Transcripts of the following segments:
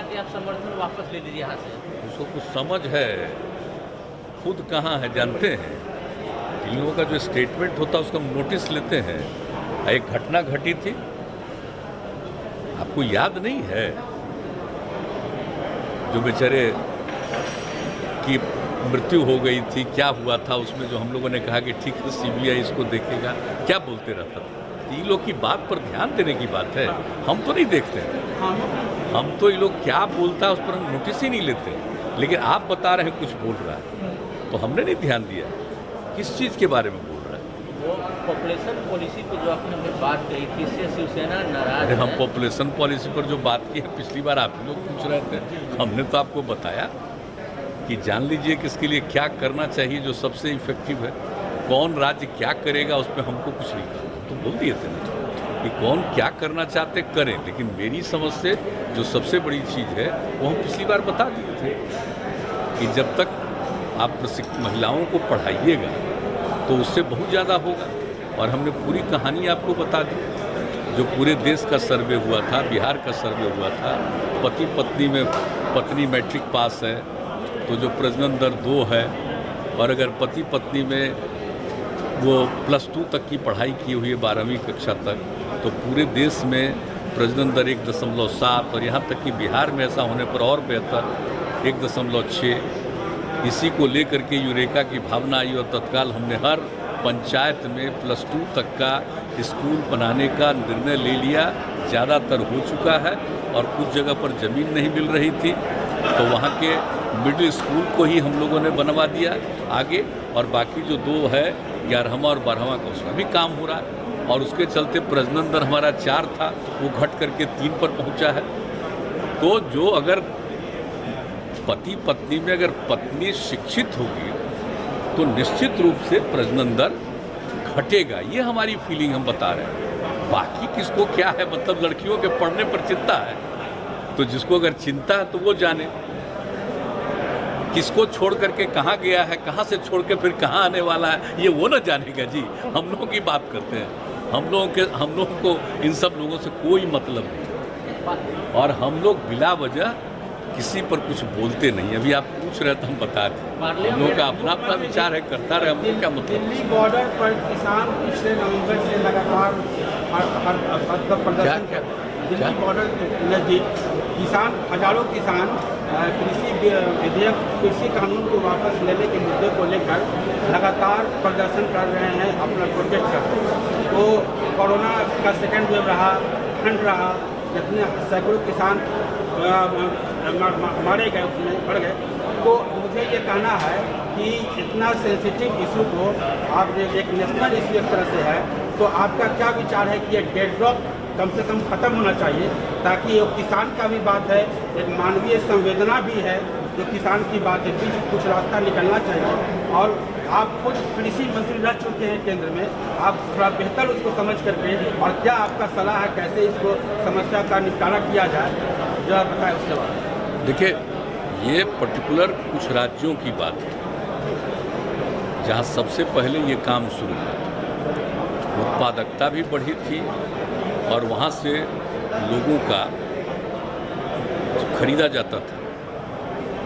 कि आप समर्थन वापस ले लीजिए यहाँ से। उसको कुछ समझ है, खुद कहाँ है जानते हैं। इन लोगों का जो स्टेटमेंट होता है उसका हम नोटिस लेते हैं। एक घटना घटी थी, आपको याद नहीं है, जो बेचारे की मृत्यु हो गई थी, क्या हुआ था उसमें, जो हम लोगों ने कहा कि ठीक है सीबीआई इसको देखेगा, क्या बोलते रहता था। इन लोग की बात पर ध्यान देने की बात है, हम तो नहीं देखते हैं। हम तो ये लोग क्या बोलता है उस पर हम नोटिस ही नहीं लेते। लेकिन आप बता रहे हैं कुछ बोल रहा है तो हमने नहीं ध्यान दिया किस चीज़ के बारे में बोल रहा है। वो पॉपुलेशन पॉलिसी पे जो आपने बात कही थी, इससे शिवसेना नाराज है। हम पॉपुलेशन पॉलिसी पर जो बात की है पिछली बार आप लोग पूछ रहे थे, हमने तो आपको बताया कि जान लीजिए कि इसके लिए क्या करना चाहिए जो सबसे इफेक्टिव है। कौन राज्य क्या करेगा उस पर हमको कुछ नहीं कहा, तो बोल दिए थे ना कि कौन क्या करना चाहते करें। लेकिन मेरी समझ से जो सबसे बड़ी चीज़ है वो हम पिछली बार बता दिए थे कि जब तक आप महिलाओं को पढ़ाइएगा तो उससे बहुत ज़्यादा होगा। और हमने पूरी कहानी आपको बता दी, जो पूरे देश का सर्वे हुआ था, बिहार का सर्वे हुआ था। पति पत्नी में पत्नी मैट्रिक पास है तो जो प्रजनन दर 2 है, और अगर पति पत्नी में वो +2 तक की पढ़ाई की हुई है 12वीं कक्षा तक, तो पूरे देश में प्रजनन दर 1.7, और यहाँ तक कि बिहार में ऐसा होने पर और बेहतर 1.6। इसी को लेकर के यूरेका की भावना आई और तत्काल हमने हर पंचायत में +2 तक का स्कूल बनाने का निर्णय ले लिया। ज़्यादातर हो चुका है और कुछ जगह पर ज़मीन नहीं मिल रही थी तो वहाँ के मिडिल स्कूल को ही हम लोगों ने बनवा दिया आगे, और बाकी जो 2 है 11वां और 12वां का उसका भी काम हो रहा है। और उसके चलते प्रजनन दर हमारा 4 था, वो घट करके 3 पर पहुँचा है। तो जो अगर पति पत्नी में अगर पत्नी शिक्षित होगी तो निश्चित रूप से प्रजनन दर घटेगा, ये हमारी फीलिंग हम बता रहे हैं। बाकी किसको क्या है, मतलब लड़कियों के पढ़ने पर चिंता है तो जिसको अगर चिंता है तो वो जाने, किसको छोड़ करके कहाँ गया है, कहाँ से छोड़ के फिर कहाँ आने वाला है, ये वो ना जानेगा जी। हम लोगों की बात करते हैं, हम लोगों को इन सब लोगों से कोई मतलब नहीं, और हम लोग बिला वजह किसी पर कुछ बोलते नहीं। अभी आप पूछ रहे तो हम बता दें, हम लोगों का अपना अपना विचार है, करता रहे, हमको क्या मतलब। दिल्ली बॉर्डर पर किसान पिछले नवंबर से लगातार प्रदर्शन कर दिल्ली बॉर्डर नज़दीक किसान, हजारों किसान कृषि विधेयक, कृषि कानून को वापस लेने के मुद्दे को लेकर लगातार प्रदर्शन कर रहे हैं, अपना प्रोटेस्ट कर रहे हैं। तो कोरोना का सेकेंड वेव रहा, ठंड रहा, जितने सैकड़ों किसान मारे गए, उसमें बढ़ गए। तो मुझे ये कहना है कि इतना सेंसिटिव इशू को आप एक नेशनल इशू एक तरह से है, तो आपका क्या विचार है कि ये डेडलॉक कम से कम ख़त्म होना चाहिए, ताकि ये किसान का भी बात है, एक मानवीय संवेदना भी है, जो किसान की बात है, बीच कुछ रास्ता निकलना चाहिए। और आप खुद कृषि मंत्री रह चुके हैं केंद्र में, आप थोड़ा बेहतर उसको समझ करके, और क्या आपका सलाह है कैसे इसको समस्या का निपटारा किया जाए, जो आप बताएं उसके बाद। देखिए, ये पर्टिकुलर कुछ राज्यों की बात है जहाँ सबसे पहले ये काम शुरू हुआ, उत्पादकता भी बढ़ी थी और वहाँ से लोगों का खरीदा जाता था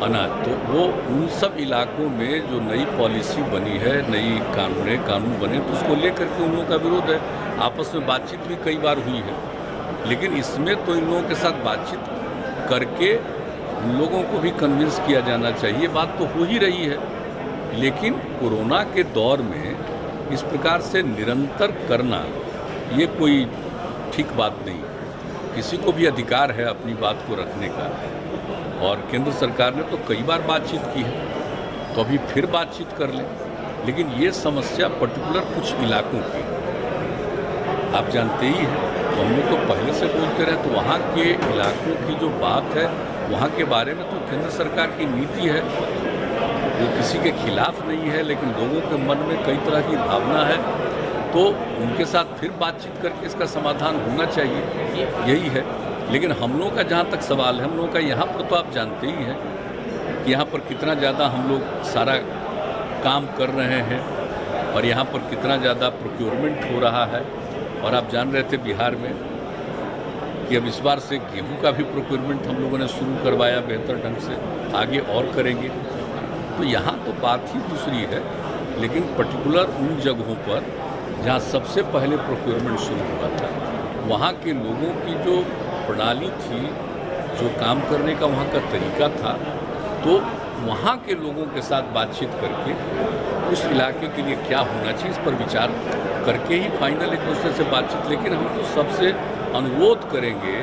अनाज। तो वो उन सब इलाकों में जो नई पॉलिसी बनी है, नई कानून बने, तो उसको लेकर के उन लोगों का विरोध है। आपस में बातचीत भी कई बार हुई है, लेकिन इसमें तो इन लोगों के साथ बातचीत करके उन लोगों को भी कन्विंस किया जाना चाहिए। बात तो हो ही रही है, लेकिन कोरोना के दौर में इस प्रकार से निरंतर करना ये कोई ठीक बात नहीं। किसी को भी अधिकार है अपनी बात को रखने का, और केंद्र सरकार ने तो कई बार बातचीत की है, तो अभी फिर बातचीत कर लें। लेकिन ये समस्या पर्टिकुलर कुछ इलाकों की आप जानते ही हैं, तो हम लोग तो पहले से बोलते रहे, तो वहाँ के इलाकों की जो बात है, वहाँ के बारे में तो केंद्र सरकार की नीति है, वो किसी के खिलाफ नहीं है, लेकिन लोगों के मन में कई तरह की भावना है, तो उनके साथ फिर बातचीत करके इसका समाधान होना चाहिए, यही है। लेकिन हम लोगों का जहाँ तक सवाल है, हम लोगों का यहाँ पर तो आप जानते ही हैं कि यहाँ पर कितना ज़्यादा हम लोग सारा काम कर रहे हैं, और यहाँ पर कितना ज़्यादा प्रोक्योरमेंट हो रहा है। और आप जान रहे थे बिहार में कि अब इस बार से गेहूं का भी प्रोक्योरमेंट हम लोगों ने शुरू करवाया बेहतर ढंग से, आगे और करेंगे। तो यहाँ तो बात ही दूसरी है, लेकिन पर्टिकुलर उन जगहों पर जहाँ सबसे पहले प्रोक्योरमेंट शुरू हुआ था, वहाँ के लोगों की जो प्रणाली थी, जो काम करने का वहाँ का तरीका था, तो वहाँ के लोगों के साथ बातचीत करके उस इलाके के लिए क्या होना चाहिए, इस पर विचार करके ही फाइनल एक दूसरे से बातचीत। लेकिन हम तो सबसे अनुरोध करेंगे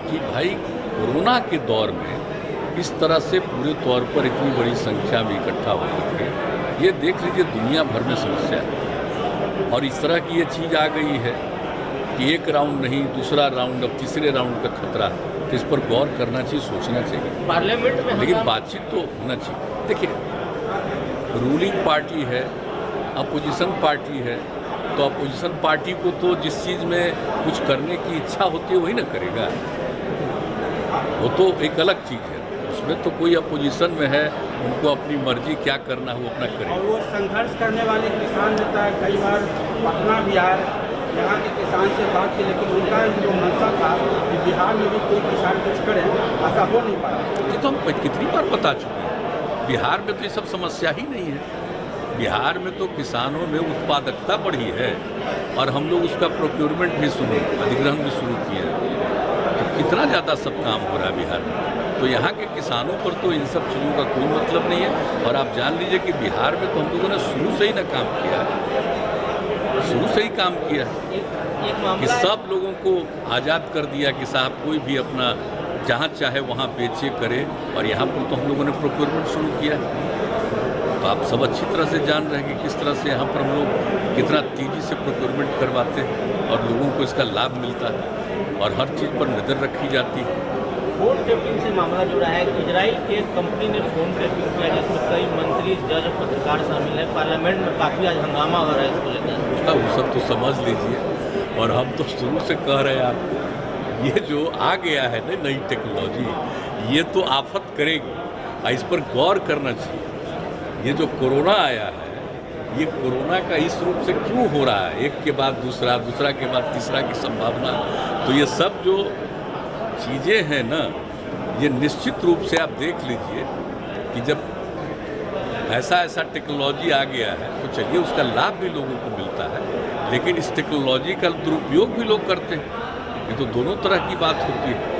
कि भाई कोरोना के दौर में इस तरह से पूरे तौर पर इतनी बड़ी संख्या में इकट्ठा हो करके, ये देख लीजिए दुनिया भर में समस्या है, और इस तरह की ये चीज़ आ गई है कि एक राउंड नहीं, दूसरा राउंड, अब तीसरे राउंड का खतरा, तो इस पर गौर करना चाहिए, सोचना चाहिए पार्लियामेंट में। लेकिन बातचीत तो होना चाहिए। देखिए, रूलिंग पार्टी है, अपोजिशन पार्टी है, तो अपोजिशन पार्टी को तो जिस चीज़ में कुछ करने की इच्छा होती है वही ना करेगा, वो तो एक अलग चीज़ है। उसमें तो कोई अपोजिशन में है, उनको अपनी मर्जी क्या करना है वो अपना करें। और वो संघर्ष करने वाले किसान नेता है, कई बार पटना बिहार यहाँ के किसान से बात की, लेकिन उनका जो मंशा था कि बिहार में भी कोई किसान कुछ करे, ऐसा हो नहीं पाया। ये तो हम कितनी बार बता चुके हैं, बिहार में तो ये सब समस्या ही नहीं है। बिहार में तो किसानों में उत्पादकता बढ़ी है, और हम लोग उसका प्रोक्योरमेंट भी शुरू, अधिग्रहण भी शुरू किए हैं, तो कितना ज़्यादा सब काम हो रहा है बिहार में। तो यहाँ के किसानों पर तो इन सब चीज़ों का कोई मतलब नहीं है। और आप जान लीजिए कि बिहार में तो हम लोगों ने शुरू से ही ना काम किया, शुरू से ही काम किया कि सब लोगों को आज़ाद कर दिया कि साहब कोई भी अपना जहाँ चाहे वहाँ बेचे करे, और यहाँ पर तो हम लोगों ने प्रोक्योरमेंट शुरू किया। तो आप सब अच्छी तरह से जान रहे हैं कि किस तरह से यहाँ पर हम लोग कितना तेज़ी से प्रोक्योरमेंट करवाते हैं और लोगों को इसका लाभ मिलता है, और हर चीज़ पर नज़र रखी जाती है। फोन टेपिंग से मामला जुड़ा है। इजराइल की एक कंपनी ने फोन टेपिंग किया, जिसमें कई मंत्री, जज, पत्रकार शामिल है। पार्लियामेंट में काफ़ी आज हंगामा हो रहा है इसको लेकर। वो सब तो समझ लीजिए, और हम तो शुरू से कह रहे हैं आपको, ये जो आ गया है ना नई टेक्नोलॉजी, ये तो आफत करेगी, इस पर गौर करना चाहिए। ये जो कोरोना आया है, ये कोरोना का इस रूप से क्यों हो रहा है, एक के बाद दूसरा, दूसरा के बाद तीसरा की संभावना। तो ये सब जो चीज़ें हैं ना, ये निश्चित रूप से आप देख लीजिए कि जब ऐसा ऐसा टेक्नोलॉजी आ गया है, तो चलिए उसका लाभ भी लोगों को मिलता है, लेकिन इस टेक्नोलॉजी का दुरुपयोग भी लोग करते हैं। ये तो दोनों तरह की बात होती है।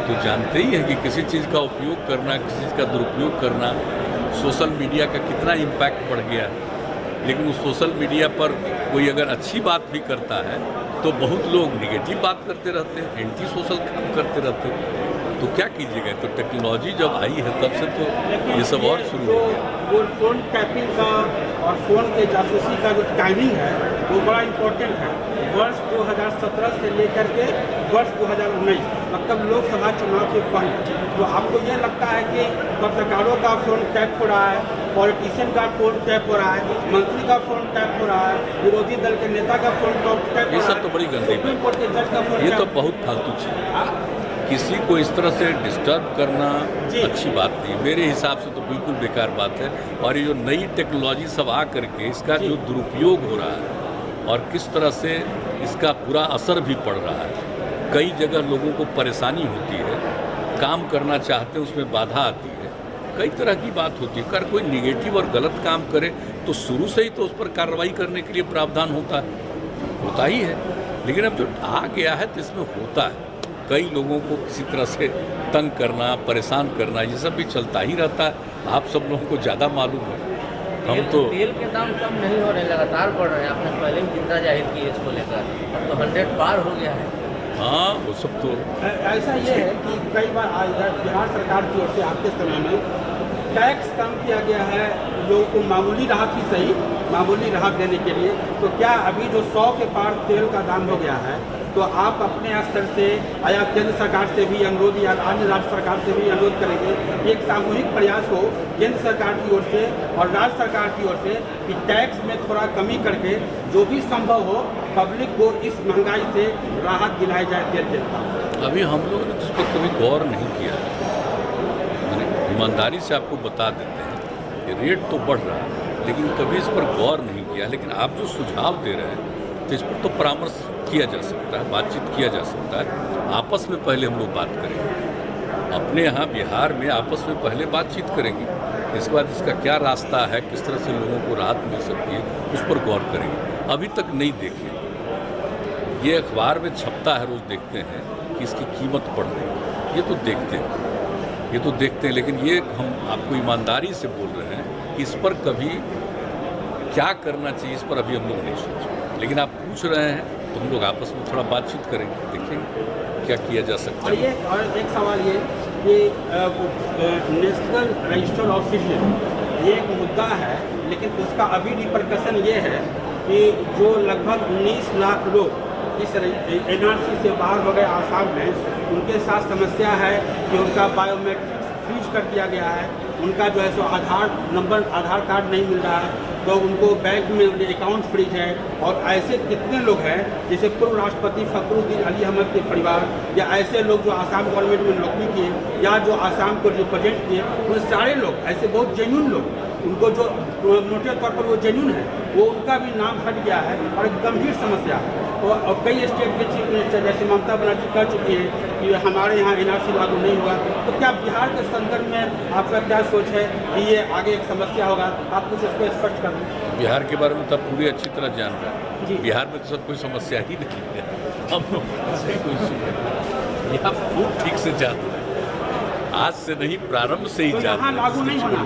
तो जानते ही हैं कि किसी चीज़ का उपयोग करना, किसी चीज़ का दुरुपयोग करना, सोशल मीडिया का कितना इम्पैक्ट बढ़ गया है। लेकिन उस सोशल मीडिया पर कोई अगर अच्छी बात भी करता है, तो बहुत लोग निगेटिव बात करते रहते हैं, एंटी सोशल काम करते रहते हैं। तो क्या कीजिएगा, तो टेक्नोलॉजी जब आई है तब से तो ये सब और शुरू हो गया। वो फोन टैपिंग का और फोन के जासूसी का जो टाइमिंग है, वो बड़ा इम्पोर्टेंट है। वर्ष 2017 से लेकर के वर्ष 2019, मतलब लोकसभा चुनाव के पहले, तो आपको ये लगता है कि पत्रकारों का फोन टैप हो रहा है, पॉलिटिशियन का फोन टैप हो रहा है, मंत्री का फोन टैप हो रहा है, विरोधी दल के नेता का फोन टैप हो रहा है, ये सब तो बड़ी गंदी बात, सुप्रीम कोर्ट के जज का फोन, ये तो बहुत फालतू चीज़ है। किसी को इस तरह से डिस्टर्ब करना अच्छी बात नहीं, मेरे हिसाब से तो बिल्कुल बेकार बात है। और ये जो नई टेक्नोलॉजी सब आ करके इसका जो दुरुपयोग हो रहा है, और किस तरह से इसका बुरा असर भी पड़ रहा है, कई जगह लोगों को परेशानी होती है, काम करना चाहते हैं उसमें बाधा आती है, कई तरह की बात होती है। अगर कोई निगेटिव और गलत काम करे तो शुरू से ही तो उस पर कार्रवाई करने के लिए प्रावधान होता ही है। लेकिन अब जो आ गया है तो इसमें होता है, कई लोगों को किसी तरह से तंग करना, परेशान करना, ये सब भी चलता ही रहता है। आप सब लोगों को ज़्यादा मालूम है। हम तो तेल के दाम कम नहीं हो रहे, लगातार बढ़ रहे हैं। आपने पहले भी चिंता जाहिर की है इसको लेकर, अब तो 100 पार हो गया है। हाँ, वो सब तो ऐसा ये है कि कई बार बिहार सरकार की ओर से आपके समय में टैक्स कम किया गया है, लोगों को मामूली राहत ही सही, मामूली राहत देने के लिए। तो क्या अभी जो 100 के पार तेल का दाम हो गया है, तो आप अपने स्तर से या केंद्र सरकार से भी अनुरोध या अन्य राज्य सरकार से भी अनुरोध करेंगे कि एक सामूहिक प्रयास हो केंद्र सरकार की ओर से और राज्य सरकार की ओर से कि टैक्स में थोड़ा कमी करके जो भी संभव हो पब्लिक को इस महंगाई से राहत दिलाई जाए तेल के दाम। अभी हम लोगों ने उस पर कभी गौर नहीं किया। मैंने ईमानदारी से आपको बता देते हैं कि रेट तो बढ़ रहा है, लेकिन कभी इस पर गौर नहीं किया। लेकिन आप जो सुझाव दे रहे हैं, तो इस पर तो परामर्श किया जा सकता है, बातचीत किया जा सकता है। आपस में पहले हम लोग बात करेंगे, अपने यहाँ बिहार में आपस में पहले बातचीत करेंगे, इसके बाद इसका क्या रास्ता है, किस तरह से लोगों को राहत मिल सकती है, उस पर गौर करेंगे। अभी तक नहीं देखे, ये अखबार में छपता है, रोज़ देखते हैं कि इसकी कीमत बढ़ रही है, ये तो देखते हैं, लेकिन ये हम आपको ईमानदारी से बोल रहे हैं कि इस पर कभी क्या करना चाहिए, इस पर अभी हम लोग नहीं सोचे। लेकिन आप पूछ रहे हैं तो हम लोग आपस में थोड़ा बातचीत करेंगे, देखेंगे क्या किया जा सकता है। और एक सवाल ये कि नेशनल रजिस्टर ऑफ सिटीजन ये एक मुद्दा है, लेकिन उसका अभी रिपरकशन ये है कि जो लगभग 19 लाख लोग इस NRC से बाहर हो गए आसाम में, उनके साथ समस्या है कि उनका बायोमेट्रिक्स फ्रीज कर दिया गया है, उनका जो है सो आधार कार्ड नहीं मिल रहा है, तो उनको बैंक में अकाउंट फ्रीज है। और ऐसे कितने लोग हैं, जैसे पूर्व राष्ट्रपति फखरुद्दीन अली अहमद के परिवार, या ऐसे लोग जो आसाम गवर्नमेंट में नौकरी किए या जो आसाम को रिप्रेजेंट किए, वो सारे लोग ऐसे बहुत जेन्युइन लोग, उनको जो मोटे तौर पर वो जेन्युइन है, वो उनका भी नाम हट गया है और एक गंभीर समस्या है। और कई स्टेट के चीफ मिनिस्टर जैसे ममता बनर्जी कह चुकी हैं कि हमारे यहाँ NRC लागू नहीं हुआ। तो क्या बिहार के संदर्भ में आपका क्या सोच है कि ये आगे एक समस्या होगा? आप कुछ इसको स्पष्ट कर दें। बिहार के बारे में तब पूरी अच्छी तरह जान रहे हैं। जी। बिहार में तो सब कोई समस्या ही नहीं है, हम लोग से कोई सुने, ये आप खूब ठीक से जानते हैं, आज से नहीं प्रारंभ से ही तो यहाँ जानते हैं। लागू नहीं होना।